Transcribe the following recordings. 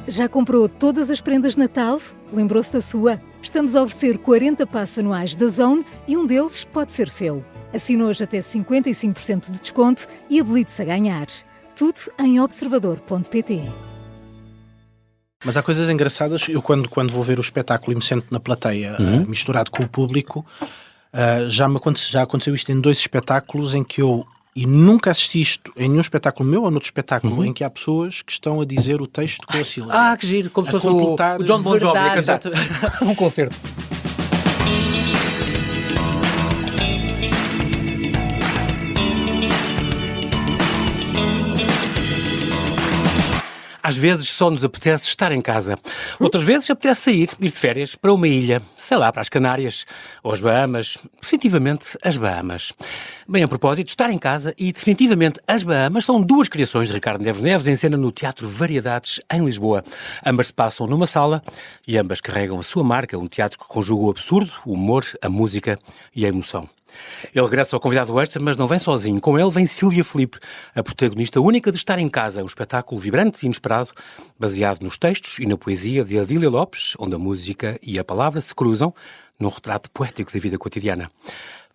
Já comprou todas as prendas de Natal? Lembrou-se da sua? Estamos a oferecer 40 passes anuais da Zone e um deles pode ser seu. Assine hoje até 55% de desconto e habilite-se a ganhar. Tudo em observador.pt. Mas há coisas engraçadas. Eu quando vou ver o espetáculo e me sento na plateia, misturado com o público, já aconteceu isto em 2 espetáculos em que e nunca assisti isto em nenhum espetáculo meu ou noutro espetáculo em que há pessoas que estão a dizer o texto com a sílaba. Ah, que giro, como se fosse completar o John Bon Jovi a cantar. um concerto. Às vezes só nos apetece estar em casa. Outras vezes apetece sair, ir de férias para uma ilha, sei lá, para as Canárias ou as Bahamas. Definitivamente as Bahamas. Bem, a propósito, estar em casa e definitivamente as Bahamas são 2 criações de Ricardo Neves Neves em cena no Teatro Variedades, em Lisboa. Ambas se passam numa sala e ambas carregam a sua marca, um teatro que conjuga o absurdo, o humor, a música e a emoção. Ele regressa ao convidado extra, mas não vem sozinho. Com ele vem Sílvia Filipe, a protagonista única de Estar em Casa, um espetáculo vibrante e inesperado, baseado nos textos e na poesia de Adília Lopes, onde a música e a palavra se cruzam num retrato poético da vida cotidiana.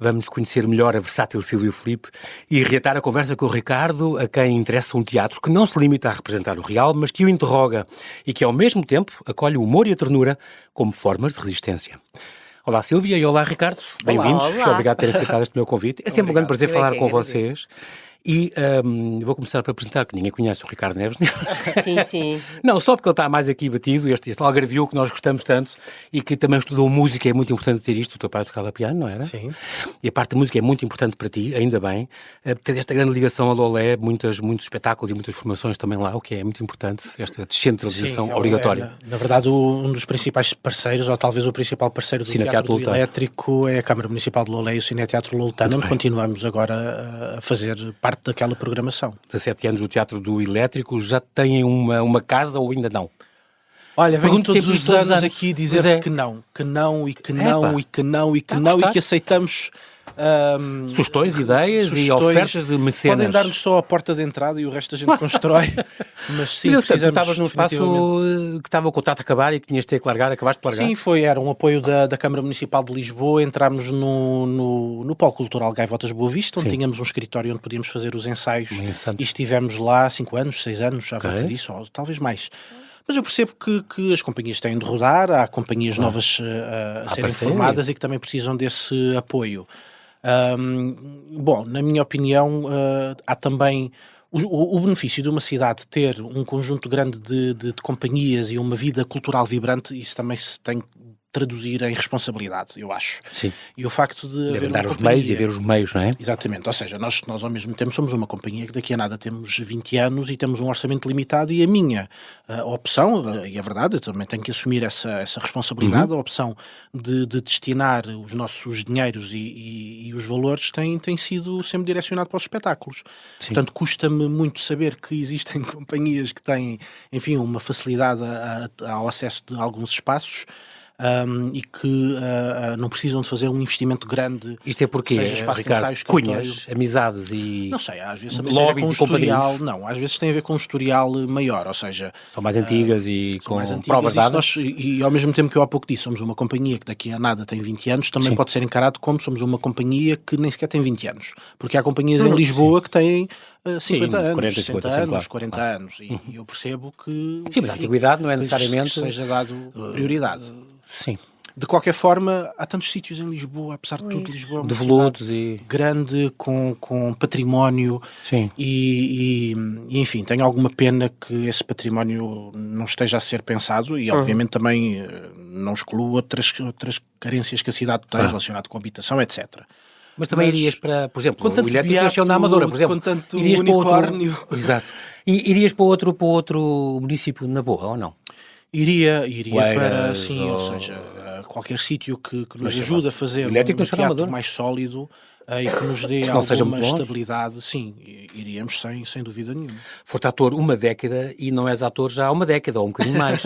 Vamos conhecer melhor a versátil Sílvia Filipe e reatar a conversa com o Ricardo, a quem interessa um teatro que não se limita a representar o real, mas que o interroga e que, ao mesmo tempo, acolhe o humor e a ternura como formas de resistência. Olá Sílvia e olá Ricardo, bem-vindos, obrigado por terem aceitado este meu convite. É sempre um grande prazer falar com vocês. E vou começar por apresentar, que ninguém conhece o Ricardo Neves. Sim, sim. Não, só porque ele está mais aqui batido, este algarvio que nós gostamos tanto e que também estudou música, é muito importante ter isto. O teu pai tocava piano, não era? Sim. E a parte da música é muito importante para ti, ainda bem. Tens esta grande ligação a Lolé, muitos espetáculos e muitas formações também lá, o que é muito importante, esta descentralização obrigatória. Na verdade, um dos principais parceiros, ou talvez o principal parceiro do Teatro do Elétrico, é a Câmara Municipal de Lolé e o Cineteatro Loletano, onde continuamos agora a fazer parte daquela programação. 17 anos do Teatro do Elétrico, já têm uma casa ou ainda não? Olha, venho todos os anos aqui dizer que não, e que aceitamos sustões, ideias e ofertas de mecenas. Podem dar-nos só a porta de entrada e o resto a gente constrói. Mas sim, tu precisamos estavas num espaço que estava o contrato a acabar e que tinhas de ter que largar, acabaste de largar? Sim, era um apoio da Câmara Municipal de Lisboa. Entramos no Polo Cultural Gaivotas Boa Vista, onde tínhamos um escritório onde podíamos fazer os ensaios e estivemos lá 5 anos, 6 anos, à volta disso, ou talvez mais. Mas eu percebo que as companhias têm de rodar, há companhias novas a serem formadas e que também precisam desse apoio. Bom, na minha opinião, há também o benefício de uma cidade ter um conjunto grande de companhias e uma vida cultural vibrante. Isso também se tem que traduzir em responsabilidade, eu acho. Sim. E o facto de haver dar os meios e ver os meios, não é? Exatamente, ou seja, nós ao mesmo tempo somos uma companhia que daqui a nada temos 20 anos e temos um orçamento limitado, e a minha opção, e é verdade, eu também tenho que assumir essa responsabilidade, a opção de destinar os nossos dinheiros e os valores tem sido sempre direcionado para os espetáculos. Sim. Portanto, custa-me muito saber que existem companhias que têm, enfim, uma facilidade ao acesso de alguns espaços, e que não precisam de fazer um investimento grande. Isto é porque, seja espaço Ricardo, de ensaios, cunhas, amizades e não sei, às vezes tem a ver com um historial. Não, às vezes tem a ver com um historial maior, ou seja, são mais antigas e com provas dadas. E ao mesmo tempo que eu há pouco disse, somos uma companhia que daqui a nada tem 20 anos, também pode ser encarado como somos uma companhia que nem sequer tem 20 anos. Porque há companhias em Lisboa que têm 50 anos, 40, 60 50, anos, claro. 40 anos. E eu percebo que... Sim, mas a antiguidade não é necessariamente... que seja dado prioridade. Sim. De qualquer forma, há tantos sítios em Lisboa, apesar de tudo, Lisboa é uma cidade grande, com património. Sim. E, enfim, tenho alguma pena que esse património não esteja a ser pensado e, obviamente, também não excluo outras carências que a cidade tem relacionado com habitação, etc. Mas também irias para, por exemplo, o Elétrico nasceu na Amadora, por exemplo. Com tanto irias unicórnio. Para outro, exato. E irias para outro município na boa, ou não? Iria Oeiras, para, sim, ou seja, qualquer sítio que nos ajude a fazer um teatro mais sólido e que nos dê alguma estabilidade. Sim, iríamos sem dúvida nenhuma. Foste ator uma década e não és ator já há uma década, ou um bocadinho mais.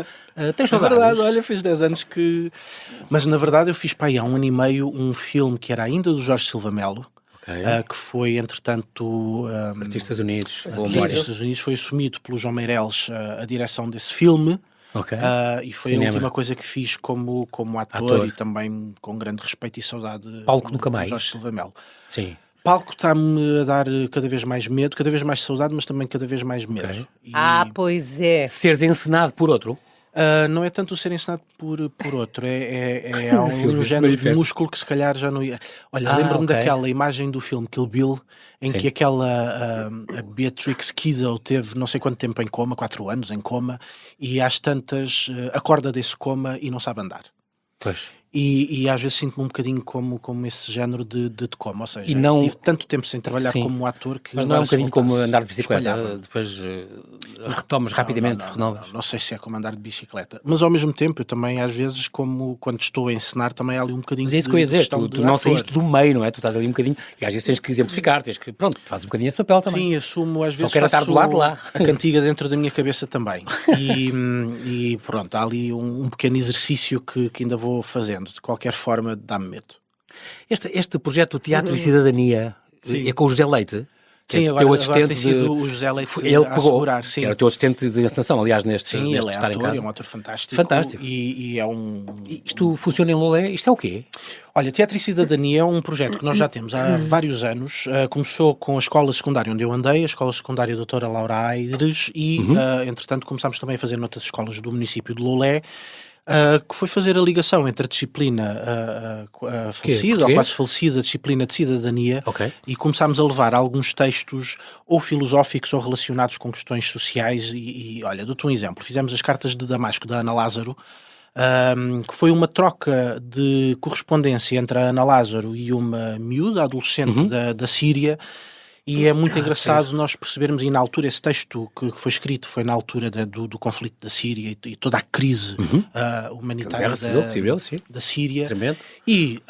Tens saudades? É verdade, olha, fez 10 anos que... Mas, na verdade, eu fiz para aí há 1 ano e meio um filme que era ainda do Jorge Silva Melo, que foi, entretanto... Artistas Unidos. Artistas Unidos foi assumido pelo João Meireles a direção desse filme. E foi a última coisa que fiz como ator e também com grande respeito e saudade. Palco nunca mais. Jorge Silva Melo. Sim. Palco está-me a dar cada vez mais medo, cada vez mais saudade, mas também cada vez mais medo. Pois é. Seres encenado por outro? Não é tanto o ser ensinado por outro, há um género de músculo que se calhar já não ia. Olha, lembro-me daquela imagem do filme Kill Bill, em que aquela a Beatrix Kiddo teve não sei quanto tempo em coma, 4 anos em coma, e às tantas acorda desse coma e não sabe andar. Pois. E às vezes sinto-me um bocadinho como esse género de coma, ou seja, tive tanto tempo sem trabalhar como ator que... Mas não é um bocadinho como andar de bicicleta, depois retomas rapidamente, renovas? Não sei se é como andar de bicicleta, mas ao mesmo tempo eu também às vezes, como quando estou a encenar, também há ali um bocadinho de... Mas é isso que eu ia dizer, tu não saíste do meio, não é? Tu estás ali um bocadinho, e às vezes tens que exemplificar, fazes um bocadinho esse papel também. Sim, assumo, às vezes faço estar do lado lá. A cantiga dentro da minha cabeça também. E pronto, há ali um pequeno exercício que ainda vou fazendo, de qualquer forma dá-me medo. Este projeto Teatro e Cidadania é com o José Leite? Sim, agora tem sido o José Leite ele a assegurar. Sim. Era o teu assistente de encenação, aliás, neste ele é Estar em Casa. É um ator fantástico. Fantástico. E é um... Isto funciona em Lolé? Isto é o quê? Olha, Teatro e Cidadania é um projeto que nós já temos há vários anos. Começou com a escola secundária onde eu andei, a escola secundária Doutora Laura Aires, e entretanto começámos também a fazer noutras escolas do município de Lolé. Que foi fazer a ligação entre a disciplina falecida ou quase falecida disciplina de cidadania, e começámos a levar alguns textos ou filosóficos ou relacionados com questões sociais e olha, dou-te um exemplo, fizemos as cartas de Damasco da Ana Lázaro, que foi uma troca de correspondência entre a Ana Lázaro e uma miúda, adolescente da Síria. E é muito engraçado nós percebermos, e na altura esse texto que foi escrito foi na altura do conflito da Síria e toda a crise humanitária da Síria. Tremendo. E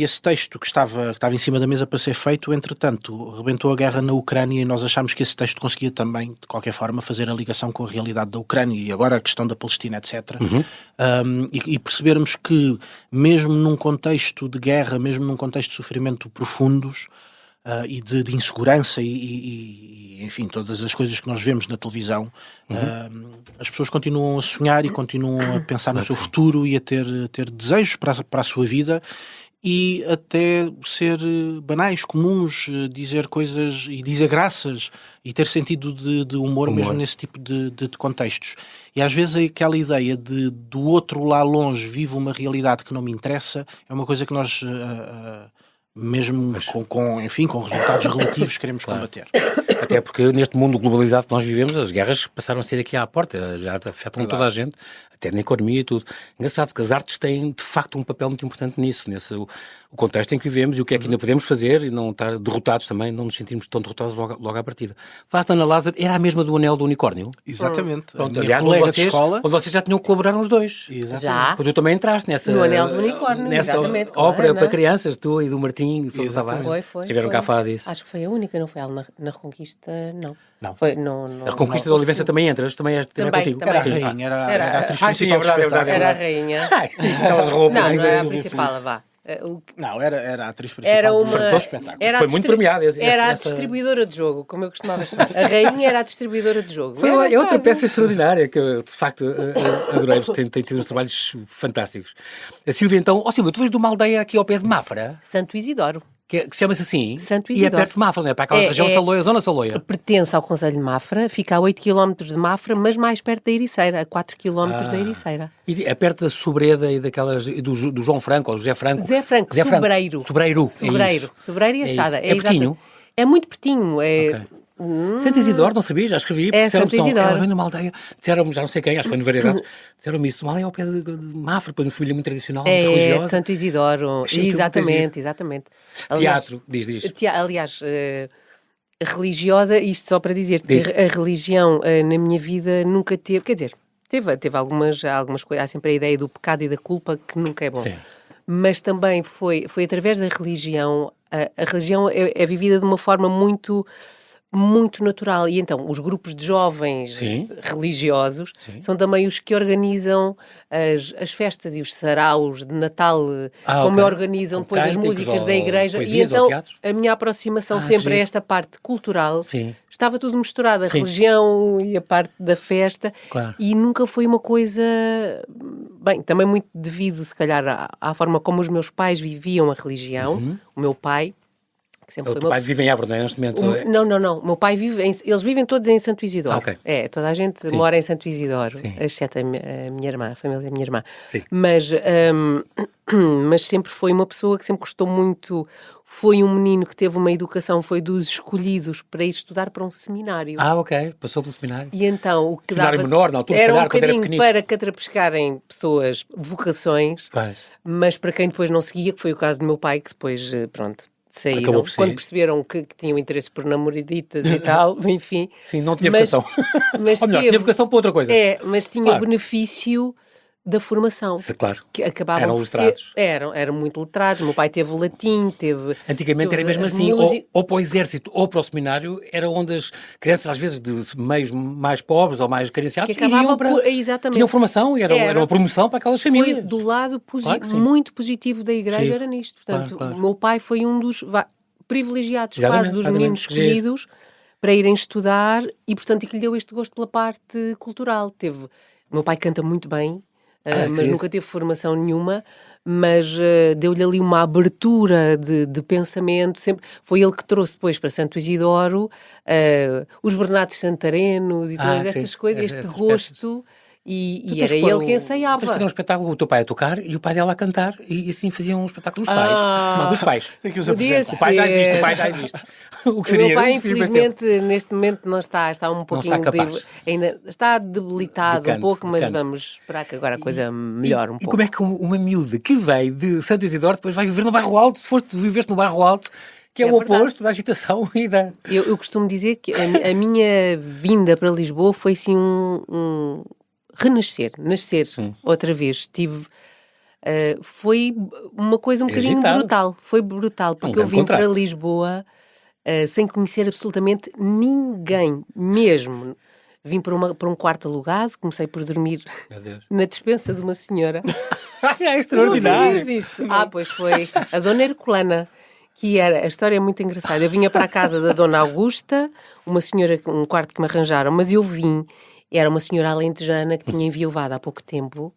esse texto que estava em cima da mesa para ser feito, entretanto, rebentou a guerra na Ucrânia e nós achámos que esse texto conseguia também, de qualquer forma, fazer a ligação com a realidade da Ucrânia e agora a questão da Palestina, etc. E percebermos que, mesmo num contexto de guerra, mesmo num contexto de sofrimento profundos, e de insegurança e enfim, todas as coisas que nós vemos na televisão, as pessoas continuam a sonhar e continuam a pensar no seu futuro e a ter desejos para a sua vida e até ser banais, comuns, dizer coisas e dizer graças e ter sentido de humor mesmo nesse tipo de contextos. E às vezes aquela ideia de do outro lá longe vive uma realidade que não me interessa é uma coisa que nós... mesmo com resultados relativos queremos combater. Até porque neste mundo globalizado que nós vivemos, as guerras passaram a ser aqui à porta, já afetam toda a gente, até na economia e tudo. Engraçado, porque as artes têm de facto um papel muito importante nisso, o contexto em que vivemos e o que é que ainda podemos fazer e não estar derrotados também, não nos sentirmos tão derrotados logo à partida. Falaste da Ana Lázaro, era a mesma do Anel do Unicórnio? Exatamente. Pronto, aliás, onde vocês já tinham colaborado os dois. Exatamente. Já. Porque tu também entraste no Anel do Unicórnio, nessa exatamente, ópera para crianças, tu e do Martim, foi. Tiveram cá a falar disso. Acho que foi a única, não foi ela na Reconquista, não. Não. Foi, não, a Reconquista da Olivença também entras, também és contigo. Era a rainha, era a atriz principal do espetáculo. Era a rainha. Aquelas roupas. Não era a principal, vá. Não, era a atriz principal do espetáculo. Foi muito premiada. Era a distribuidora de jogo, como eu costumava chamar. A rainha era a distribuidora de jogo. É outra peça extraordinária que eu, de facto, adorei. Tem tido uns trabalhos fantásticos. A Sílvia, então... Silvia, tu vens de uma aldeia aqui ao pé de Mafra? Santo Isidoro. Que se chama-se assim? Santo Isidoro. E é perto de Mafra, não é? Para aquela região Saloia, zona Saloia. Pertence ao Concelho de Mafra, fica a 8 km de Mafra, mas mais perto da Ericeira, a 4 km da Ericeira. E é perto da Sobreda e daquelas do João Franco, ou José Franco? Sobreiro. Sobreiro e Achada. É pertinho? É muito pertinho. Santo Isidoro, não sabia, já escrevi. É Santo Isidoro. Ela vem de uma aldeia, disseram-me, já não sei quem, acho que foi no Variedades, disseram-me isso, uma aldeia ao pé de Mafra, para uma família muito tradicional, muito religiosa. É, Santo Isidoro, exatamente. Aliás, teatro, diz. Aliás, religiosa, isto só para dizer que a religião na minha vida nunca teve, quer dizer, teve algumas coisas, há sempre a ideia do pecado e da culpa, que nunca é bom. Sim. Mas também foi através da religião, a religião é vivida de uma forma muito... muito natural. E então, os grupos de jovens religiosos são também os que organizam as festas e os saraus de Natal, como organizam depois as músicas da igreja. E então, a minha aproximação sempre a esta parte cultural estava tudo misturado, a religião e a parte da festa. Claro. E nunca foi uma coisa... Bem, também muito devido, se calhar, à forma como os meus pais viviam a religião. O meu pai... O teu pai vive em Évora, não é? Neste momento? Não. O meu pai vive... Eles vivem todos em Santo Isidoro. Okay. Toda a gente mora em Santo Isidoro, exceto a minha irmã, a família da minha irmã. Sim. Mas sempre foi uma pessoa que sempre gostou muito... Foi um menino que teve uma educação, foi dos escolhidos para ir estudar para um seminário. Ok. Passou pelo seminário. E então o que seminário dava... menor, na altura, era calhar, um bocadinho para catrapescarem pessoas, vocações, mas para quem depois não seguia, que foi o caso do meu pai, que depois, pronto... saíram, quando perceberam que tinham interesse por namoraditas e tal, enfim. Sim, não tinha vocação. Mas ou melhor, tinha vocação para outra coisa. Mas tinha o benefício da formação. Claro. Que acabavam eram letrados. Eram muito letrados. O meu pai teve latim, teve... Antigamente era mesmo assim, ou para o exército ou para o seminário, era onde as crianças, às vezes, de meios mais pobres ou mais carenciados, que acabavam exatamente. Tinham formação e era uma promoção para aquelas famílias. Foi do lado muito positivo da igreja, era nisto. Portanto, o meu pai foi um dos privilegiados, quase, dos meninos escolhidos para irem estudar e, portanto, que lhe deu este gosto pela parte cultural. O meu pai canta muito bem, mas nunca teve formação nenhuma, mas deu-lhe ali uma abertura de pensamento. Sempre foi ele que trouxe depois para Santo Isidoro os Bernardos Santarenos e todas estas coisas, este gosto... E era ele que ensaiava. Tens de fazer um espetáculo, o teu pai a tocar e o pai dela a cantar, e assim faziam um espetáculo dos pais. Chamado dos pais. O pai já existe. O meu pai, infelizmente, neste momento não está um pouquinho... ainda está debilitado um pouco, mas vamos esperar que agora a coisa melhore um pouco. E como é que uma miúda que veio de Santo Isidoro depois vai viver no Bairro Alto, viveste no Bairro Alto, que é o oposto da agitação e da... Eu costumo dizer que a minha vinda para Lisboa foi assim nascer outra vez. Foi uma coisa um bocadinho brutal. Foi brutal, porque eu vim para Lisboa sem conhecer absolutamente ninguém, mesmo. Vim para um quarto alugado, comecei por dormir na despensa de uma senhora. É extraordinário. Pois foi a Dona Herculana, que a história é muito engraçada. Eu vinha para a casa da Dona Augusta, uma senhora, um quarto que me arranjaram, mas eu vim. Era uma senhora alentejana que tinha enviuvado há pouco tempo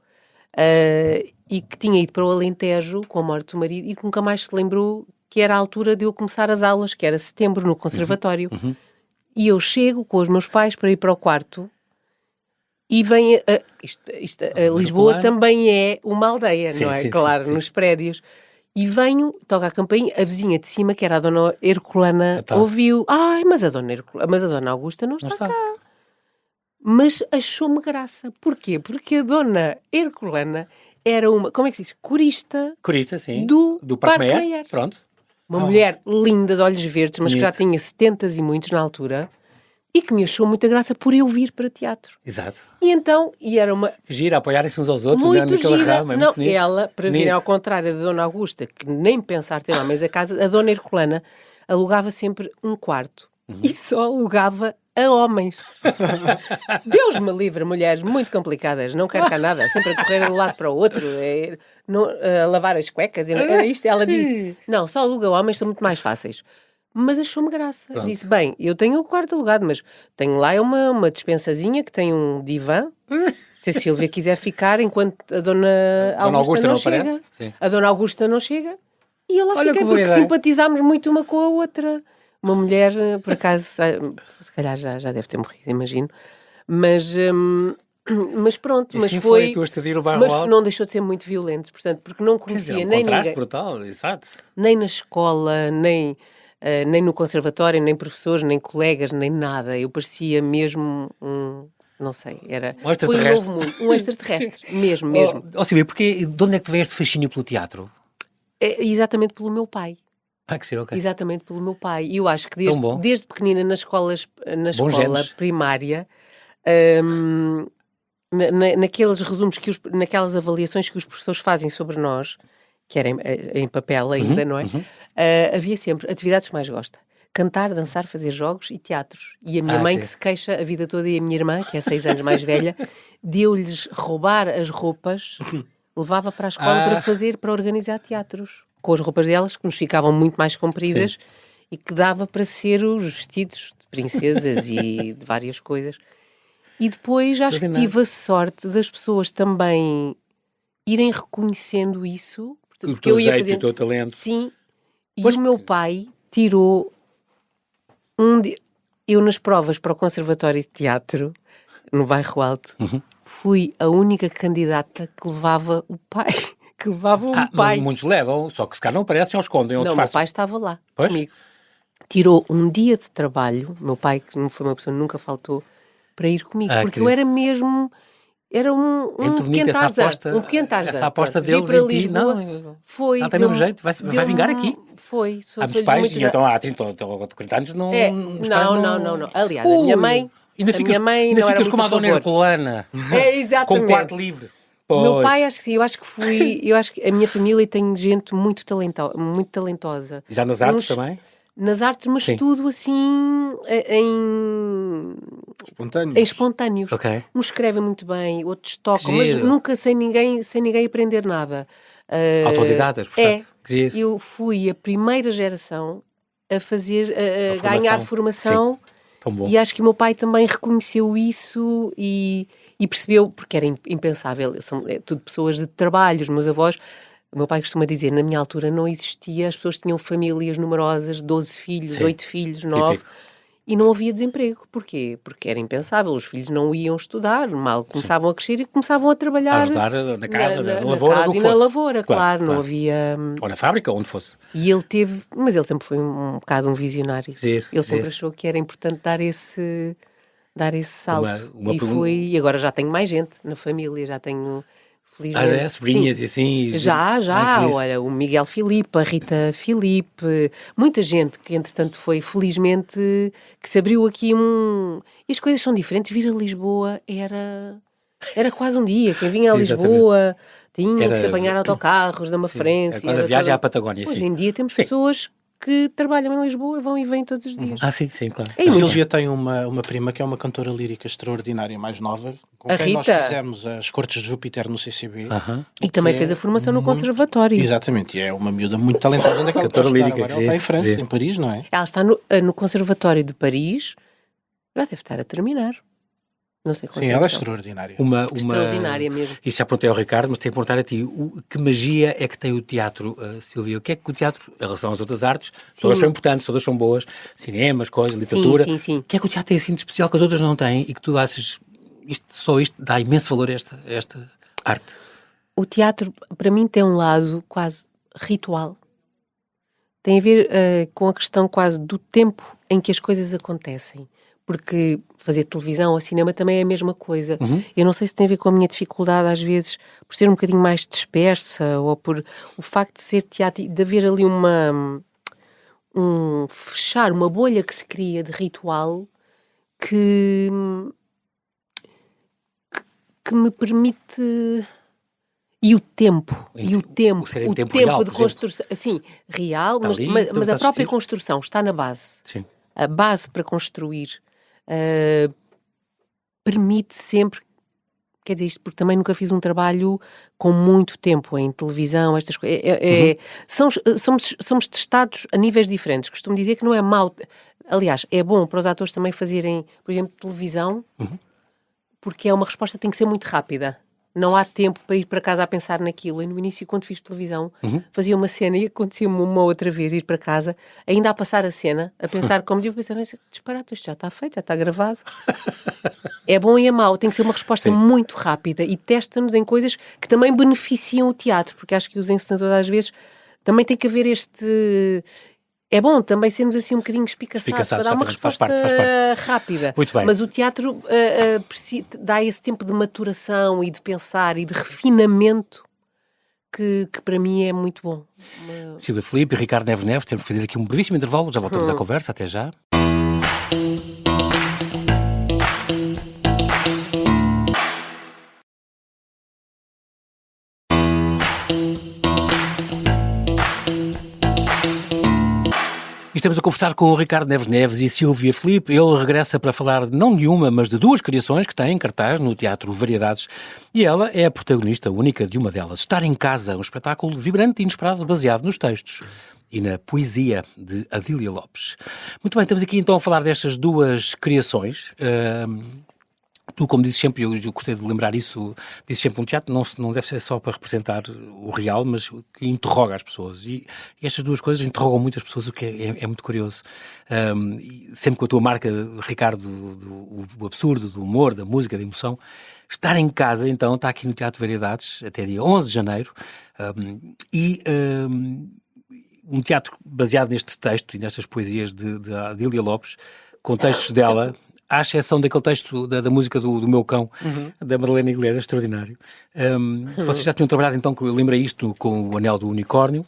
e que tinha ido para o Alentejo com a morte do marido e que nunca mais se lembrou que era a altura de eu começar as aulas, que era setembro, no conservatório. E eu chego com os meus pais para ir para o quarto e vem... Lisboa também é uma aldeia, não é? Claro, nos prédios. E venho, toca a campainha, a vizinha de cima, que era a Dona Herculana, ouviu. Mas a Dona Augusta não está cá. Mas achou-me graça. Porquê? Porque a Dona Herculana era uma, como é que se diz? Corista, sim. Do Parque Meyer. Pronto. Uma mulher linda, de olhos verdes, mas que já tinha 70 e muitos na altura, e que me achou muita graça por eu vir para teatro. Exato. E então, era uma... Gira, apoiarem-se uns aos outros, muito naquela gira. rama. Não, ela, para vir ao contrário da Dona Augusta, que nem pensar ter lá mais a casa, a Dona Herculana alugava sempre um quarto. E só alugava a homens. Deus me livre, mulheres muito complicadas, não quero cá nada, sempre a correr de um lado para o outro, a lavar as cuecas, era isto. Ela diz, não, só aluga homens, são muito mais fáceis. Mas achou-me graça. Pronto. Disse, bem, eu tenho o quarto alugado, mas tenho lá uma despensazinha que tem um divã. Se a Sílvia quiser ficar enquanto a Dona Augusta não chega. Aparece. Sim. A Dona Augusta não chega. E eu lá fiquei, porque simpatizámos muito uma com a outra. Uma mulher, por acaso, se calhar já deve ter morrido, imagino. Mas pronto, mas foi... Mas não deixou de ser muito violento, portanto, porque não conhecia nem ninguém. Brutal, exato. Nem na escola, nem no conservatório, nem professores, nem colegas, nem nada. Eu parecia mesmo não sei, era... Um extraterrestre. Foi um extraterrestre, mesmo. Silvia, porque de onde é que te veio este fascínio pelo teatro? Exatamente pelo meu pai. Que sim, okay. Exatamente pelo meu pai. E eu acho que desde pequenina na escola primária, naqueles resumos, naquelas avaliações que os professores fazem sobre nós, que era em papel ainda, não é? Havia sempre atividades que mais gosta. cantar, dançar, fazer jogos e teatros. E a minha mãe, que se queixa a vida toda, e a minha irmã, que é 6 anos mais velha, deu-lhes roubar as roupas, levava para a escola para organizar teatros. Com as roupas delas, que nos ficavam muito mais compridas e que dava para ser os vestidos de princesas e de várias coisas. E depois acho que tive a sorte das pessoas também irem reconhecendo isso. O teu jeito e o teu talento. Sim. E o meu pai tirou eu nas provas para o Conservatório de Teatro, no Bairro Alto, fui a única candidata que levava o pai. Que levava o pai. Mas muitos levam, só que se calhar não aparecem ou escondem. Não, o meu pai estava lá comigo. Tirou um dia de trabalho, meu pai, que não foi uma pessoa que nunca faltou, para ir comigo. Porque eu era mesmo... Era um pequeno Tarzan. Essa aposta deles em ti, não, foi... Ela tem o mesmo jeito, vai vingar aqui. Foi. Há muitos pais, e então há 30 ou 40 anos não... Não. Aliás, a minha mãe... Ainda ficas como a dona Herculana. Exatamente. Com o quarto livre. Pois. Meu pai, acho que sim, eu acho que a minha família tem gente muito talentosa. Já nas artes também? Nas artes, mas tudo assim em espontâneos. Okay. Uns escrevem muito bem, outros tocam, mas nunca sem ninguém aprender nada. Autodidatas, portanto. Eu fui a primeira geração a fazer, a ganhar formação. E acho que o meu pai também reconheceu isso e percebeu, porque era impensável, são tudo pessoas de trabalho, os meus avós. O meu pai costuma dizer, na minha altura não existia, as pessoas tinham famílias numerosas, 12 filhos, 8 filhos, 9, e não havia desemprego. Porquê? Porque era impensável, os filhos não iam estudar, mal começavam a crescer e começavam a trabalhar. A ajudar na casa, na lavoura, casa e na lavoura, claro, não havia... Ou na fábrica, onde fosse. E ele mas ele sempre foi um bocado um visionário. Ele sempre achou que era importante dar esse salto. E agora já tenho mais gente na família, já tenho... já é sobrinhas e assim? Já. Olha, o Miguel Filipe, a Rita Filipe, muita gente que, entretanto, foi, felizmente, que se abriu aqui E as coisas são diferentes. Vir a Lisboa era quase um dia. Quem vinha a Lisboa tinha que se apanhar autocarros da Mafrense. Quase a viagem à Patagónia. Hoje em dia temos pessoas que trabalham em Lisboa, vão e vêm todos os dias. Sim, claro. A Sílvia tem uma prima que é uma cantora lírica extraordinária, mais nova, com quem nós fizemos as Cortes de Júpiter no CCB. E também fez a formação no Conservatório. Exatamente, e é uma miúda muito talentosa. Onde é que ela cantora lírica. Ela está em França, em Paris, não é? Ela está no Conservatório de Paris, já deve estar a terminar. Não sei quantos. Sim, ela é extraordinária. Extraordinária mesmo. Isso já perguntei ao Ricardo, mas tenho que perguntar a ti. Que magia é que tem o teatro, Sílvia? O que é que o teatro, em relação às outras artes, todas são importantes, todas são boas, cinemas, coisas, literatura. Sim. O que é que o teatro tem assim de especial que as outras não têm e que tu achas, só isto dá imenso valor a esta arte? O teatro, para mim, tem um lado quase ritual. Tem a ver com a questão quase do tempo em que as coisas acontecem. Porque fazer televisão ou cinema também é a mesma coisa. Eu não sei se tem a ver com a minha dificuldade, às vezes, por ser um bocadinho mais dispersa, ou por o facto de ser teatro e de haver ali fechar uma bolha que se cria de ritual que me permite... E o tempo de construção, assim, real, mas a própria construção está na base. Sim. A base para construir permite sempre, quer dizer isto porque também nunca fiz um trabalho com muito tempo em televisão, estas coisas, somos testados a níveis diferentes. Costumo dizer que não é mau, aliás, é bom para os atores também fazerem, por exemplo, televisão, porque é uma resposta que tem que ser muito rápida. Não há tempo para ir para casa a pensar naquilo. E no início, quando fiz televisão, fazia uma cena e acontecia-me uma outra vez ir para casa, ainda a passar a cena, a pensar como devo pensar, mas disparate, isto já está feito, já está gravado. É bom e é mau. Tem que ser uma resposta muito rápida e testa-nos em coisas que também beneficiam o teatro, porque acho que os encenadores às vezes também tem que haver É bom também sermos assim um bocadinho espicaçados para dar uma resposta faz parte. rápida. Muito bem. Mas o teatro dá esse tempo de maturação e de pensar e de refinamento que para mim é muito bom. Sílvia Filipe e Ricardo Neves, temos que fazer aqui um brevíssimo intervalo, já voltamos à conversa, até já. estamos a conversar com o Ricardo Neves e Sílvia Filipe. Ele regressa para falar não de uma, mas de duas criações que têm em cartaz no Teatro Variedades. E ela é a protagonista única de uma delas. Estar em Casa, um espetáculo vibrante e inesperado baseado nos textos e na poesia de Adília Lopes. Muito bem, estamos aqui então a falar destas duas criações. Tu, como dizes sempre, eu gostei de lembrar isso, dizes sempre, um teatro não deve ser só para representar o real, mas que interroga as pessoas. E estas duas coisas interrogam muitas pessoas, o que é muito curioso. Sempre com a tua marca, Ricardo, do absurdo, do humor, da música, da emoção. Estar em Casa, então, está aqui no Teatro Variedades, até dia 11 de janeiro, um teatro baseado neste texto e nestas poesias de Adília Lopes, com textos dela, à exceção daquele texto da música do Meu Cão, da Madalena Iglesias, extraordinário. Vocês já tinham trabalhado, então, que eu lembrei isto com o Anel do Unicórnio,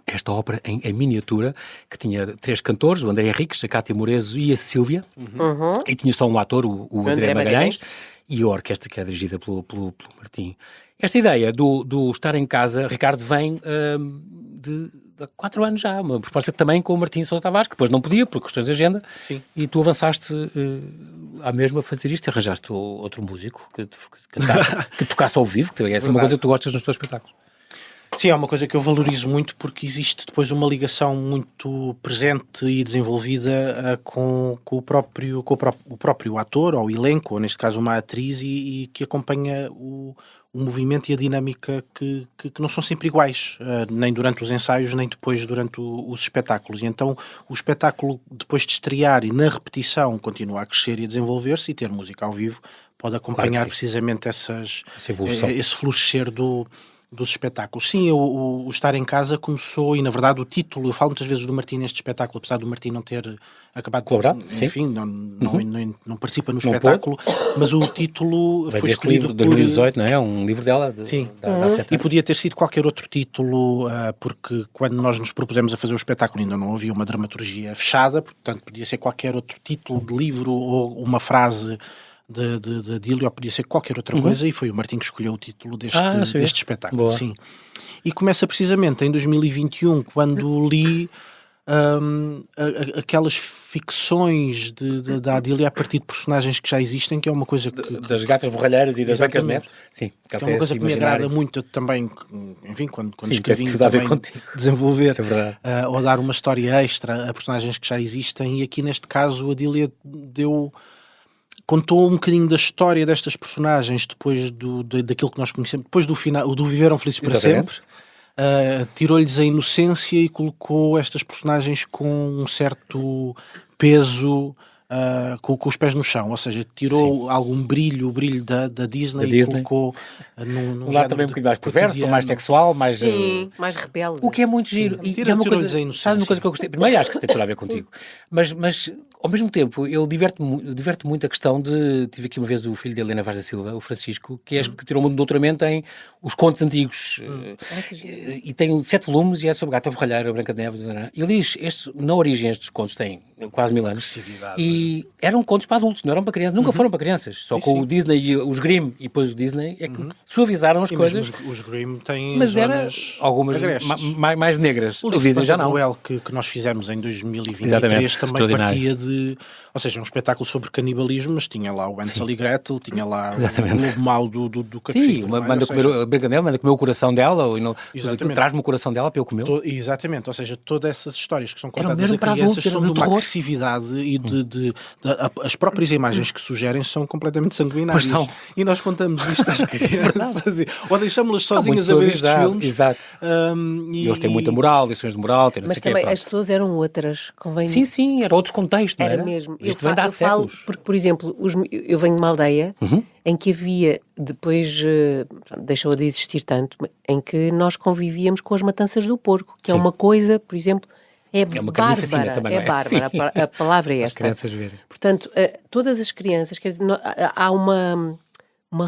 esta ópera em miniatura, que tinha 3 cantores, o André Henriques, a Cátia Morezo e a Sílvia, e tinha só um ator, o André Magalhães, e a orquestra que é dirigida pelo Martim. Esta ideia do estar em casa, Ricardo, vem de 4 anos já, uma proposta também com o Martim Sousa Tavares, que depois não podia, por questões de agenda. Sim. E tu avançaste à mesma a fazer isto e arranjaste outro músico que tocasse ao vivo, que é uma coisa que tu gostas nos teus espetáculos. Sim, é uma coisa que eu valorizo muito porque existe depois uma ligação muito presente e desenvolvida com o próprio ator, ou elenco, ou neste caso uma atriz, e que acompanha o movimento e a dinâmica que não são sempre iguais, nem durante os ensaios, nem depois durante os espetáculos. E então o espetáculo, depois de estrear e na repetição, continua a crescer e a desenvolver-se, e ter música ao vivo pode acompanhar precisamente esse florescer dos espetáculos. Sim, o Estar em Casa começou, e na verdade o título, eu falo muitas vezes do Martim neste espetáculo, apesar do Martim não ter acabado de colaborar, enfim, não participa no espetáculo, mas o título foi escolhido de 2018, não é? Um livro dela. Sim, e podia ter sido qualquer outro título, porque quando nós nos propusemos a fazer o espetáculo ainda não havia uma dramaturgia fechada, portanto podia ser qualquer outro título de livro ou uma frase de Adília, ou podia ser qualquer outra coisa, e foi o Martim que escolheu o título deste espetáculo. Boa. Sim. E começa precisamente em 2021, quando li aquelas ficções da Adília a partir de personagens que já existem, que é uma coisa que... Das gatas borralheiras e das becas neves. Sim. Que é uma coisa que me agrada muito também, enfim, quando escrevi também desenvolver ou dar uma história extra a personagens que já existem, e aqui neste caso a Adília contou um bocadinho da história destas personagens depois daquilo que nós conhecemos, depois do final, do Viveram Felizes para Sempre, tirou-lhes a inocência e colocou estas personagens com um certo peso, com os pés no chão, ou seja, tirou algum brilho, o brilho da Disney e colocou num lado também um bocadinho mais perverso, mais sexual, mais... Sim, mais rebelde. O que é muito giro. E é uma coisa, sabe uma coisa que eu gostei? Primeiro acho que tem tudo a ver contigo, mas ao mesmo tempo eu diverto muito a questão de... Tive aqui uma vez o filho de Helena Vaz da Silva, o Francisco, que tirou um doutoramento em os contos antigos, e tem 7 volumes, e é sobre Gata Borralheira, Branca de Neve, e ele diz, na origem estes contos têm quase 1000 anos, e eram contos para adultos, não eram para crianças, nunca foram para crianças, só com o Disney e os Grimm, e depois o Disney, é que suavizaram as coisas. Os Grimm têm mas zonas algumas mais negras. O Disney já não. O Noel que nós fizemos em 2023 também partia de... Ou seja, um espetáculo sobre canibalismo, mas tinha lá o Hansel e Gretel, tinha lá o lobo mau do Capuchinho. Sim, manda comer o coração dela, traz-me o coração dela para eu comer. Exatamente, ou seja, todas essas histórias que são contadas a crianças são de uma agressividade e as próprias imagens que sugerem são completamente sanguinárias. E nós contamos isto às crianças, ou deixámos-las sozinhas a ver estes filmes. Exato. E eles têm muita moral, lições de moral, mas também as pessoas eram outras, convém. Sim, era outro contexto, não era? Era mesmo. Isto vem de há séculos. Falo porque, por exemplo, eu venho de uma aldeia em que havia, depois deixou de existir tanto, em que nós convivíamos com as matanças do porco, que é uma coisa, por exemplo, é bárbara. Também, é bárbara, a palavra é esta. As crianças verem. Portanto, todas as crianças, quer dizer, há uma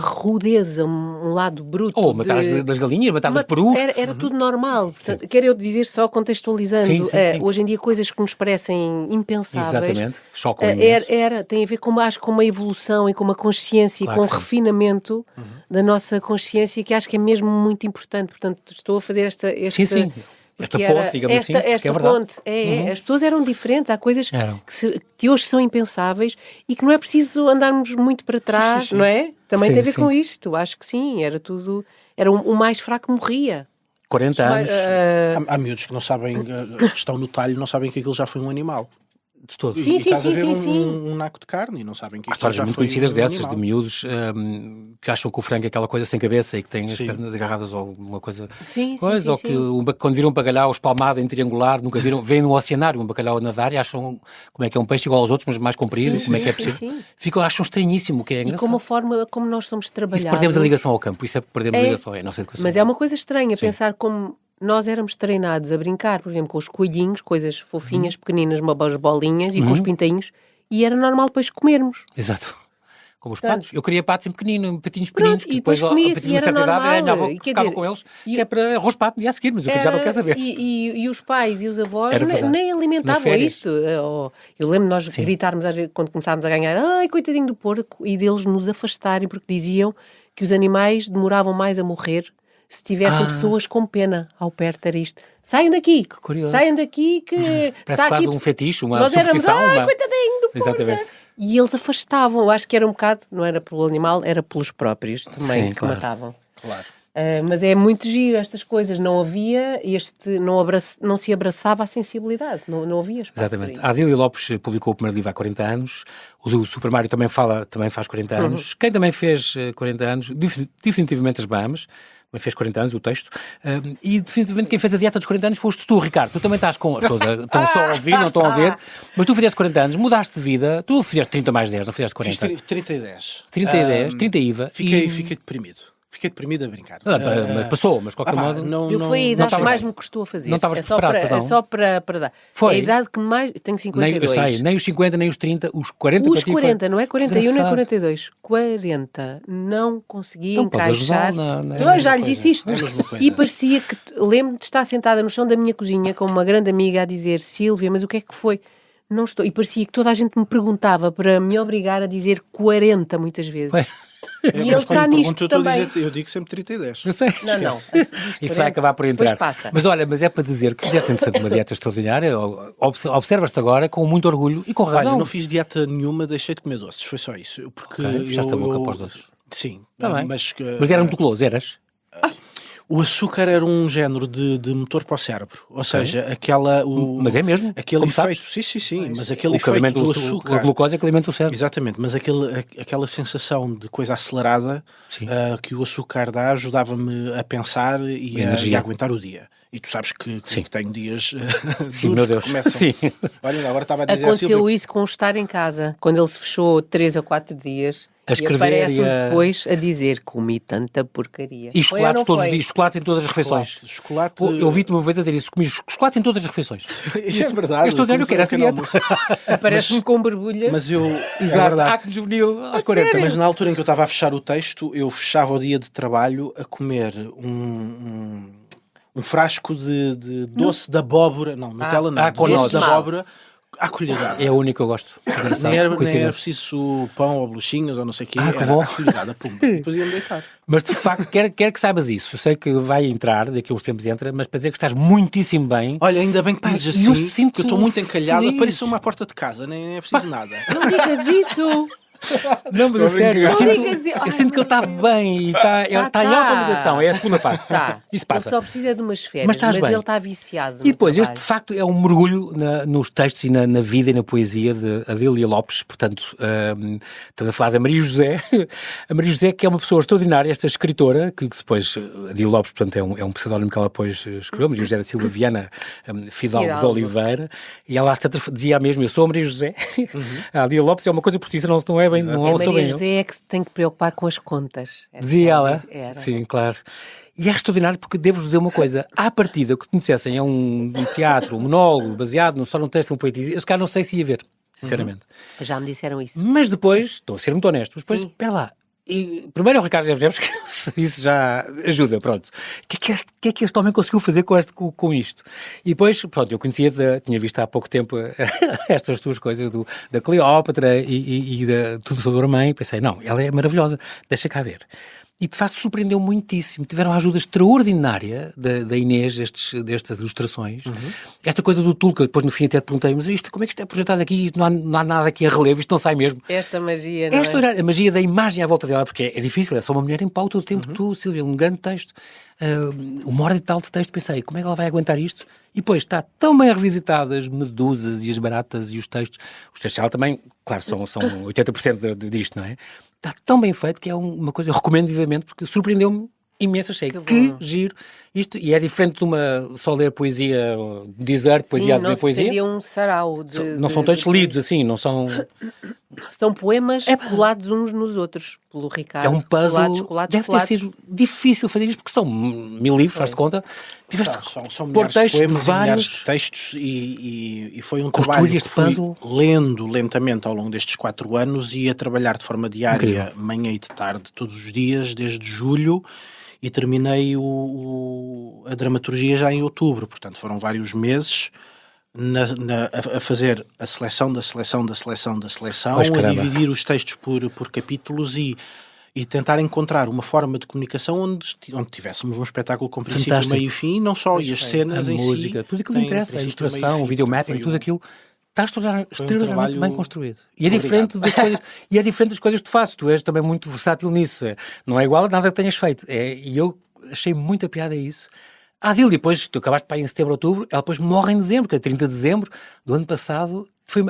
rudeza, um lado bruto. Ou matar das galinhas, matar dos perus. Era tudo normal. Portanto, quero eu dizer, só contextualizando, sim. Hoje em dia coisas que nos parecem impensáveis. Exatamente, chocam tem a ver com uma evolução e com uma consciência e com um refinamento da nossa consciência, que acho que é mesmo muito importante. Portanto, estou a fazer Esta ponte, digamos assim, esta é verdade. ponte, as pessoas eram diferentes, há coisas que hoje são impensáveis e que não é preciso andarmos muito para trás, não é? Também tem a ver com isto, acho que sim, era tudo, o mais fraco morria. 40 anos. Há miúdos que não sabem, que estão no talho, não sabem que aquilo já foi um animal. De todo. Sim. Um naco de carne e não sabem que há histórias muito conhecidas dessas, de miúdos que acham que o frango é aquela coisa sem cabeça e que tem as pernas agarradas ou uma coisa. Ou que quando viram um bacalhau espalmado em triangular, nunca viram, veem no oceanário um bacalhau a nadar e acham como é que é um peixe igual aos outros, mas mais comprido, como é que é possível. Acham estranhíssimo, que é engraçado. E como a forma como nós somos trabalhados. Isso perdemos a ligação ao campo, isso é perdemos a ligação à nossa educação. Mas é uma coisa estranha pensar como nós éramos treinados a brincar, por exemplo, com os coelhinhos, coisas fofinhas, pequeninas, umas bolinhas e com os pintainhos, e era normal depois comermos. Exato. Como os patos. Eu queria patos em patinhos pequeninos, que depois comia-se, e era normal. Ficava com eles, que é para arroz de pato no dia a seguir, mas eu já não quero saber. E os pais e os avós nem alimentavam isto. Eu lembro de nós gritarmos às vezes, quando começávamos a ganhar, ai, coitadinho do porco, e deles nos afastarem, porque diziam que os animais demoravam mais a morrer se tivessem pessoas com pena ao perto, era isto. Saiam daqui, saiam daqui que... Parece quase um fetiche, uma superstição. Nós éramos, coitadinho do porco. Exatamente. E eles afastavam, eu acho que era um bocado, não era pelo animal, era pelos próprios também que matavam. Claro. Mas é muito giro estas coisas, não havia não se abraçava a sensibilidade, não havia espaço. Exatamente. A Adília Lopes publicou o primeiro livro há 40 anos, o Super Mário também faz 40 anos, quem também fez 40 anos, definitivamente as Bahamas, também fez 40 anos o texto, e definitivamente quem fez a dieta dos 40 anos foste tu, Ricardo. Tu também estás com as pessoas, estão só a ouvir, não estão a ver, mas tu fizeste 40 anos, mudaste de vida, tu fizeste 30 mais 10, não fizeste 40? Fiz 30 e 10. 30 e 10, 30 IVA. Fiquei deprimido. Fiquei deprimido a brincar. Mas passou, mas de qualquer modo... Foi a idade que mais me custou a fazer. Não estavas preparado, É só para dar. Foi. É a idade que mais... Tenho 52. Eu sei, nem os 50, nem os 30, os 40 Os 40, foi... não é 41 nem 42. 40. Não consegui encaixar. Eu já lhe disse isto. E parecia que... Lembro-me de estar sentada no chão da minha cozinha com uma grande amiga a dizer: Sílvia, mas o que é que foi? Não estou. E parecia que toda a gente me perguntava para me obrigar a dizer 40 muitas vezes. Foi. E ele está nisto também. Eu digo sempre 30 e 10. Eu sei. Não. Isso vai acabar por entrar. Depois passa. Mas olha, é para dizer que fizeste, entretanto, uma dieta extraordinária. Observas-te agora com muito orgulho e com razão. Olha, não fiz dieta nenhuma, deixei de comer doces. Foi só isso. Porque fechaste a boca para os doces. Sim. Mas era muito guloso, eras? O açúcar era um género de motor para o cérebro, ou seja, mas é mesmo? Aquele como efeito, sabes? sim, mas aquele efeito do açúcar... A glucose é que alimenta o cérebro. Exatamente, mas aquela sensação de coisa acelerada que o açúcar dá ajudava-me a pensar e a aguentar o dia. E tu sabes que tenho dias sim, meu Deus. Que começam... Sim. Olha, agora estava a dizer Aconteceu isso com estar em casa, quando ele se fechou 3 ou 4 dias... E aparece-me depois a dizer: comi tanta porcaria. E chocolate todos os dias, chocolate em todas as refeições. Chocolate... Eu ouvi-te uma vez a dizer isso: comi chocolate em todas as refeições. É verdade. Eu quero essa dieta. Aparece-me com borbulhas. Mas eu... Exato, acne juvenil aos 40. Sério? Mas na altura em que eu estava a fechar o texto, eu fechava o dia de trabalho a comer um frasco de doce de abóbora. Não, Nutella não. Doce de abóbora... À colherada. É o único que eu gosto. Nem era preciso pão ou bolachinhas ou não sei o quê. Era à colherada, pumba. Depois ia-me deitar. Mas de facto, quero que saibas isso. Eu sei que vai entrar, daqui a uns tempos entra, mas para dizer que estás muitíssimo bem. Olha, ainda bem que dizes assim, que eu estou muito encalhado. Apareceu uma porta de casa, nem é preciso nada. Não digas isso! Não, mas é sério, eu sinto que ele está bem e está em alta ligação, é a segunda fase. Isso passa. Ele só precisa de umas férias, mas ele está viciado. E depois, este de facto é um mergulho nos textos e na vida e na poesia de Adília Lopes, portanto, estamos a falar da Maria José. A Maria José, que é uma pessoa extraordinária, esta escritora, que depois, Adília Lopes, portanto, é um pseudónimo que ela depois escreveu, Maria José da Silva Viana Fidalgo de Oliveira, e ela dizia mesmo: eu sou a Maria José. A Adília Lopes é uma coisa postiça, não é bem. Não a Maria José é que se tem que preocupar com as contas. Dizia ela? Sim, claro. E é extraordinário porque devo-vos dizer uma coisa. À partida, que me dissessem, é um teatro, um monólogo, baseado só num texto, um poesia, esse cara não sei se ia ver, sinceramente. Já me disseram isso. Mas depois, estou a ser muito honesto, mas depois, espera lá. E, primeiro é o Ricardo Neves, que isso já ajuda, pronto. O que é que este homem conseguiu fazer com isto? E depois, pronto, eu tinha visto há pouco tempo estas duas coisas da Cleópatra e da Tudo sobre a Mãe, pensei, não, ela é maravilhosa, deixa cá ver. E, de facto, surpreendeu muitíssimo. Tiveram a ajuda extraordinária da Inês, destas ilustrações. Esta coisa do Tulca, depois no fim até te perguntei, mas como é que isto é projetado aqui? Não há nada aqui a relevo, isto não sai mesmo. Esta magia, não é? A magia da imagem à volta dela, porque é difícil, é só uma mulher em pau todo o tempo. Tu, Sílvia, um grande texto. Uma hora e tal de texto, pensei, como é que ela vai aguentar isto? E depois está tão bem revisitado as medusas e as baratas e os textos. Os textos dela também, claro, são 80% disto, não é? Está tão bem feito que é uma coisa que eu recomendo vivamente, porque surpreendeu-me imenso, achei que giro isto, e é diferente de uma só ler poesia, dizer poesia, sim, poesia. Seria um sarau. Não são textos lidos assim, não são... São poemas colados uns nos outros, pelo Ricardo. É um puzzle, colados. Deve ter sido difícil fazer isto, porque são 1000 livros, faz de conta. São milhares de poemas e milhares de textos e foi um trabalho que fui lendo lentamente ao longo destes 4 anos e a trabalhar de forma diária, manhã e de tarde, todos os dias, desde julho, e terminei a dramaturgia já em outubro, portanto foram vários meses a fazer a seleção da seleção, a dividir os textos por capítulos e tentar encontrar uma forma de comunicação onde tivéssemos um espetáculo com princípio, meio e fim, não só, e as cenas em música, tudo aquilo que interessa, a ilustração, o videomapping, tudo aquilo está extremamente bem construído. E é diferente das coisas que tu fazes. Tu és também muito versátil nisso. Não é igual a nada que tenhas feito. E eu achei muita piada a isso. A Adília, depois, tu acabaste para ir em setembro, outubro, ela depois morre em dezembro, que é 30 de dezembro do ano passado.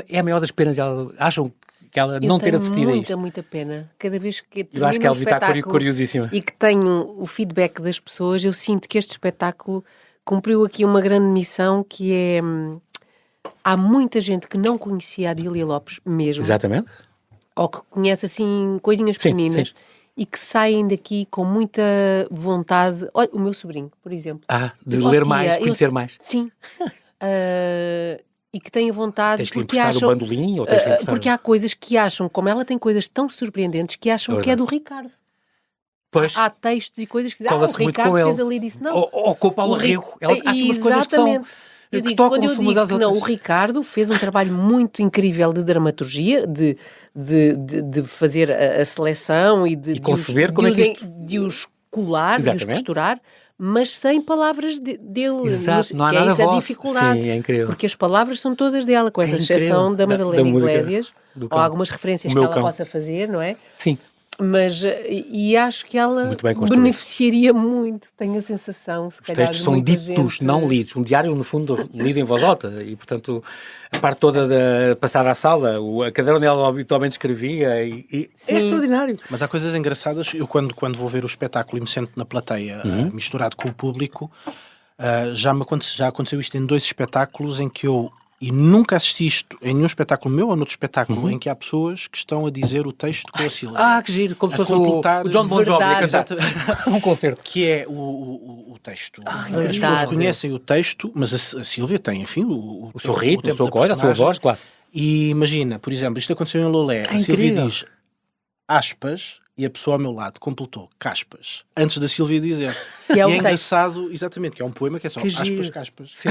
É a maior das penas. Acham que ela não ter assistido a isto. Muita pena. Cada vez que eu acho que ela está curiosíssima. E que tenho o feedback das pessoas, eu sinto que este espetáculo cumpriu aqui uma grande missão, que é... Há muita gente que não conhecia a Adília Lopes mesmo. Exatamente. Ou que conhece assim coisinhas pequeninas. Sim. E que saem daqui com muita vontade. Olha, o meu sobrinho, por exemplo. De ler mais, conhecer mais. Sim. E que têm vontade. Tens que emprestar o bandolim? Ou tens que emprestar... Porque há coisas que acham, como ela tem coisas tão surpreendentes, que acham que é do Ricardo. Pois. Há textos e coisas que dizem, o Ricardo fez ali disso. Não. Ou com o Paulo Rego. Ela acha umas coisas que são... Eu digo, quando eu digo que não, o Ricardo fez um trabalho muito incrível de dramaturgia, de fazer a seleção e de conceber de os colar, de os costurar, mas sem palavras dele. Exato, não há nada vossa. A dificuldade. Sim, é incrível. Porque as palavras são todas dela, com essa exceção da Madalena Iglesias, ou algumas referências que ela possa fazer, não é? Sim. Mas, e acho que ela beneficiaria muito, tenho a sensação, se calhar. Os textos são ditos, não lidos. Um diário, no fundo, lido em voz alta. E, portanto, a parte toda de passar à sala, a cadeira onde ela habitualmente escrevia, é extraordinário. Mas há coisas engraçadas. Eu, quando vou ver o espetáculo e me sento na plateia, misturado com o público, já aconteceu isto em 2 espetáculos em que eu... E nunca assisti isto em nenhum espetáculo meu ou noutro espetáculo em que há pessoas que estão a dizer o texto com a Sílvia. Que giro, como se fosse o John Bon Jovi a cantar um concerto. Que é o texto. As pessoas conhecem o texto, mas a Sílvia tem, enfim, o seu ritmo, a sua coisa, a sua voz, claro. E imagina, por exemplo, isto aconteceu em Lolé. A Sílvia diz aspas e a pessoa ao meu lado completou caspas antes da Sílvia dizer. Que é e é engraçado, exatamente, que é um poema que é só aspas, caspas. Sim.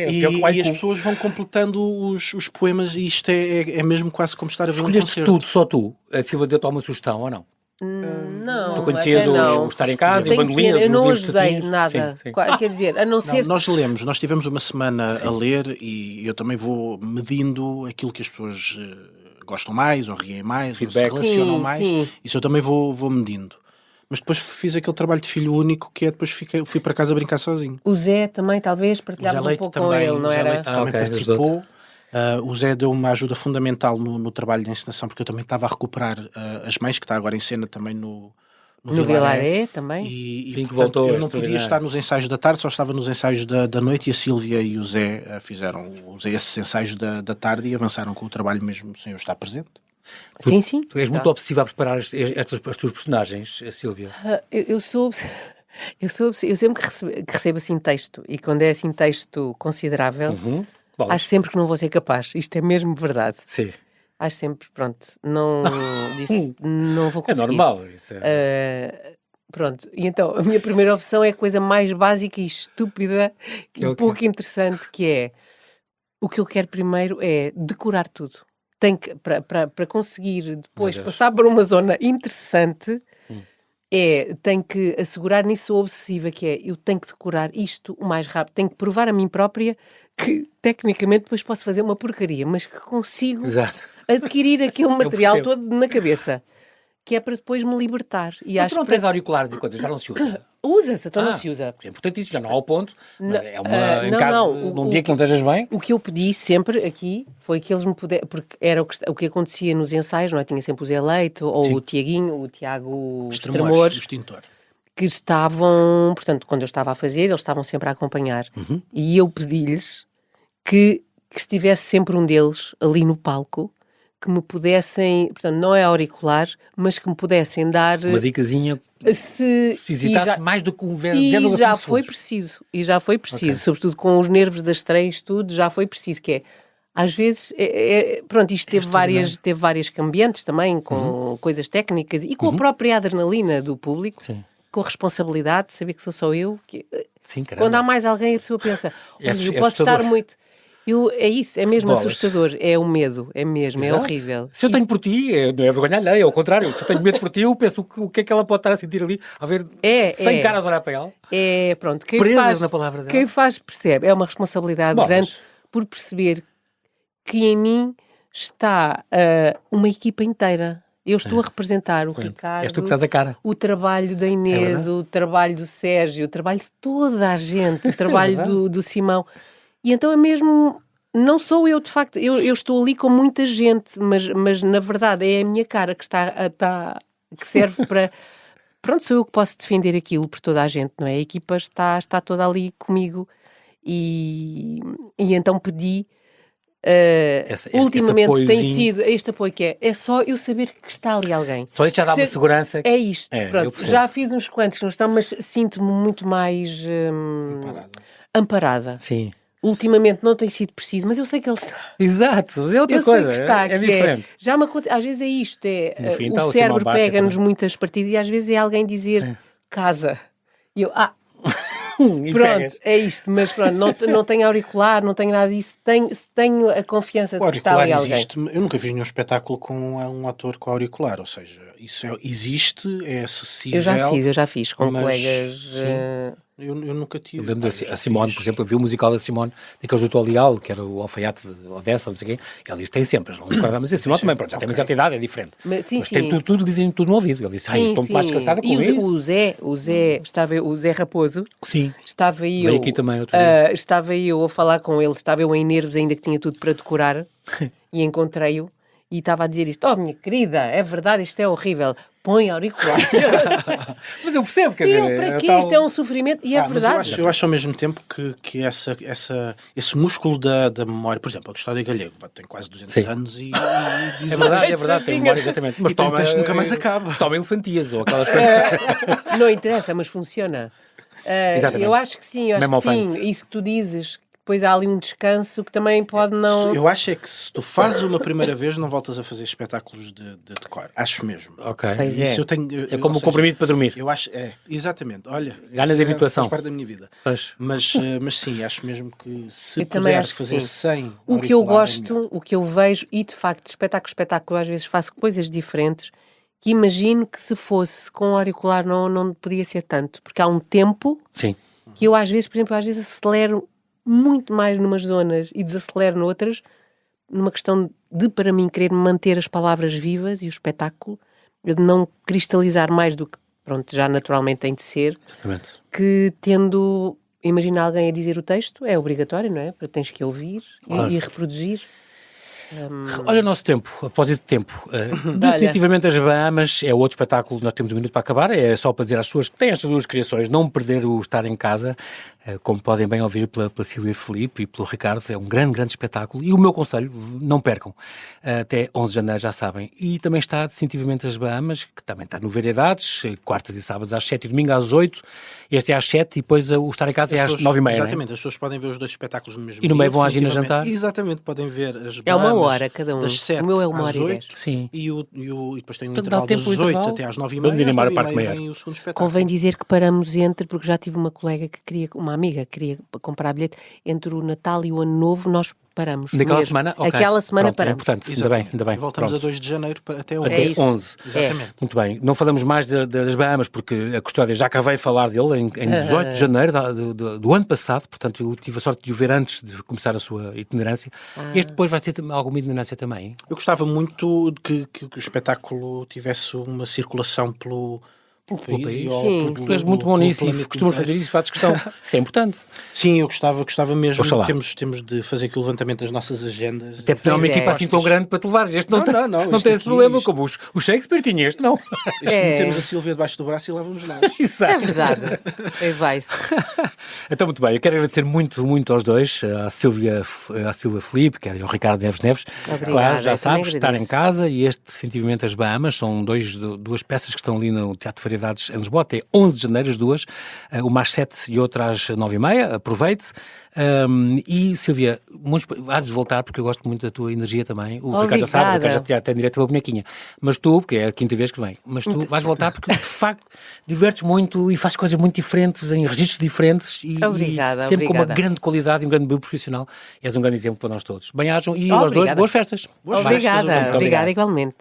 E as pessoas vão completando os poemas e isto é mesmo quase como estar a ver um concerto. Escolheste tudo, só tu? A Sílvia deu-te uma sugestão ou não? Não. Tu conhecias o estar em casa, o bandolim, eu não ajudei nada. Sim. Quer dizer, a não ser... Nós tivemos uma semana a ler e eu também vou medindo aquilo que as pessoas gostam mais, ou riem mais, feedback, ou se relacionam mais. Sim. Isso eu também vou medindo. Mas depois fiz aquele trabalho de filho único que depois fui para casa brincar sozinho. O Zé também, talvez, partilhávamos um pouco também, com ele, não era? O Zé Leite também participou. O Zé deu uma ajuda fundamental no trabalho de encenação, porque eu também estava a recuperar as mães, que está agora em cena também no Vilaré também. E sim, portanto, voltou eu não podia estar nos ensaios da tarde, só estava nos ensaios da noite, e a Sílvia e o Zé fizeram esses ensaios da tarde e avançaram com o trabalho mesmo sem eu estar presente. Sim. Tu és muito obsessiva a preparar as tuas personagens, Sílvia? Eu sempre que recebo assim texto, e quando é assim texto considerável, acho sempre que não vou ser capaz. Isto é mesmo verdade. Sim. Acho sempre, pronto, não vou conseguir. É normal. Isso pronto, e então a minha primeira opção é a coisa mais básica e estúpida e pouco interessante, que é, o que eu quero primeiro é decorar tudo. Tem que, para conseguir depois passar por uma zona interessante, tenho que assegurar nisso, sou obsessiva, que é, eu tenho que decorar isto o mais rápido, tenho que provar a mim própria que, tecnicamente, depois posso fazer uma porcaria, mas que consigo adquirir aquele material todo na cabeça, que é para depois me libertar. E mas tu não tens auriculares e coisas, já não se usa? Usa-se, então não se usa. É importante isso, já não há o ponto, mas em caso, num dia que não estejas bem... O que eu pedi sempre aqui foi que eles me pudessem, porque era o que acontecia nos ensaios, não é? Tinha sempre o Zé Leite, ou o Tiago Extremores, que estavam, portanto, quando eu estava a fazer, eles estavam sempre a acompanhar. E eu pedi-lhes que estivesse sempre um deles ali no palco, que me pudessem, portanto, não é auricular, mas que me pudessem dar... Uma dicasinha, se hesitasses mais do que um verbo. E já foi preciso, sobretudo com os nervos das estreias, tudo, já foi preciso, que é, às vezes, pronto, isto teve várias cambiantes também, com coisas técnicas, e com a própria adrenalina do público, com a responsabilidade de saber que sou só eu, que, quando há mais alguém a pessoa pensa, eu posso estar muito... é isso, é mesmo assustador, é o medo, é mesmo, é horrível. Se eu tenho por ti, não é vergonha alheia, ao contrário, se eu tenho medo por ti, eu penso o que é que ela pode estar a sentir ali, a ver 100 caras a olhar para ela. Pronto, presas na palavra dela. Quem faz percebe, é uma responsabilidade grande por perceber que em mim está uma equipa inteira. Eu estou a representar o Ricardo, és tu que estás a cara. O trabalho da Inês, o trabalho do Sérgio, o trabalho de toda a gente, o trabalho do Simão. E então é mesmo, não sou eu de facto, eu estou ali com muita gente, mas na verdade é a minha cara que que serve para, pronto, sou eu que posso defender aquilo por toda a gente, não é? A equipa está toda ali comigo e então pedi, ultimamente tem sido este apoio que é só eu saber que está ali alguém. Só isto já dá uma segurança. É isto, pronto, já fiz uns quantos que não estão, mas sinto-me muito mais amparada. Sim. Ultimamente não tem sido preciso, mas eu sei que ele está. Exato, é outra coisa. É diferente. Já às vezes é isto, o cérebro pega-nos muitas partidas e às vezes é alguém dizer casa. E eu, pronto, é isto, mas pronto, não tenho auricular, não tenho nada disso, tenho a confiança de que está ali alguém. Eu nunca fiz nenhum espetáculo com um ator com auricular, ou seja, isso existe, é acessível. Eu já fiz com colegas... Eu nunca tive. Eu lembro a Simone, por exemplo, eu vi o musical da Simone, daqueles do Tolial, que era o Alfaiate de Odessa, não sei o quê, e ela disse, tem sempre, não recordo, mas a Simone também, pronto, já tem uma certa idade, é diferente. Mas tem dizem tudo no ouvido. Ele disse, estou mais descansada com isso. E o Zé Raposo, estava eu... Veio aqui também outro dia. Estava eu a falar com ele, estava eu em nervos ainda que tinha tudo para decorar, e encontrei-o, e estava a dizer isto, minha querida, é verdade, isto é horrível, põe auricular. Mas eu percebo, quer dizer... Para quê? Isto é um sofrimento, e é verdade. Eu acho ao mesmo tempo que esse músculo da memória, por exemplo, a Custódia Galego tem quase 200 anos e é verdade, tem memória, exatamente. Mas toma, nunca mais acaba. Toma elefantias ou aquelas coisas. Não interessa, mas funciona. Eu acho que sim, isso que tu dizes... Depois há ali um descanso que também pode não... Eu acho que se tu fazes uma primeira vez não voltas a fazer espetáculos de decor. Acho mesmo. Ok. Isso eu tenho, é como um comprimido para dormir. Eu acho, exatamente. Olha, ganas de habituação. Faz parte da minha vida. Mas sim, acho mesmo que se eu puder fazer sem o que eu gosto, o que eu vejo, e de facto, de espetáculo às vezes faço coisas diferentes, que imagino que se fosse com auricular não podia ser tanto. Porque há um tempo que eu às vezes, por exemplo, acelero muito mais numas zonas e desacelero noutras, numa questão de, para mim, querer manter as palavras vivas e o espetáculo, de não cristalizar mais do que, pronto, já naturalmente tem de ser. Exatamente. Que imagina alguém a dizer o texto, é obrigatório, não é? Porque tens que ouvir e reproduzir. Olha o nosso tempo, após tempo. Definitivamente as Bahamas é outro espetáculo, nós temos um minuto para acabar, é só para dizer às pessoas que têm estas duas criações, não perder o estar em casa, como podem bem ouvir pela Sílvia Filipe e pelo Ricardo, é um grande espetáculo, e o meu conselho, não percam, até 11 de janeiro já sabem, e também está definitivamente as Bahamas, que também está no Variedades, quartas e sábados às 7 e domingo às 8, este é às 7 e depois o estar em casa é às 9h30. Exatamente, as pessoas podem ver os dois espetáculos no mesmo dia. E no meio vão à Gina jantar. Exatamente, podem ver as Bahamas. É uma hora cada um. Das 7 o meu é 1 às hora 8, e 10. Sim. E depois tem um intervalo das 8 até às 9h30. Vamos animar a parte maior. Convém dizer que paramos porque já tive uma colega uma amiga que queria comprar bilhete, entre o Natal e o Ano Novo, nós paramos. Naquela mesmo. semana? Okay. Aquela semana Pronto, paramos. É importante, ainda bem. E voltamos Pronto. a 2 de janeiro até 11. Até 11. Exatamente. Muito bem. Não falamos mais das Bahamas, porque a Custódia já acabei de falar dele em 18 de janeiro do ano passado, portanto eu tive a sorte de o ver antes de começar a sua itinerância. Este depois vai ter alguma itinerância também? Eu gostava muito que o espetáculo tivesse uma circulação pelo país. Sim, tu és muito bom nisso e costumas fazer isso, fazes questão. Isso é importante. Sim, eu gostava mesmo. Oxalá. Temos de fazer aqui o levantamento das nossas agendas. Até porque não é uma equipa assim tão grande para te levares. Este não tem esse problema, como o Shakespeare tinha, este não. Temos a Sílvia debaixo do braço e lá vamos nós. Exato. É verdade. Aí vai-se. Então, muito bem. Eu quero agradecer muito aos dois, à Silvia Filipe, que é o Ricardo Neves. Obrigada. Claro, já sabes, agradeço. estar em casa e definitivamente, as Bahamas, são duas peças que estão ali no Teatro de Variedades em Lisboa, até 11 de janeiro, as duas, uma às 7 e outra às 9h30, aproveite. E Silvia, há de voltar porque eu gosto muito da tua energia também. O Ricardo já sabe, o Ricardo já tem direito pela bonequinha. Mas tu, porque é a quinta vez que vem, mas tu vais voltar porque de facto divertes muito e fazes coisas muito diferentes, em registros diferentes e sempre com uma grande qualidade e um grande brilho profissional. És um grande exemplo para nós todos. Bem-ajam e aos dois, boas festas. Obrigada igualmente.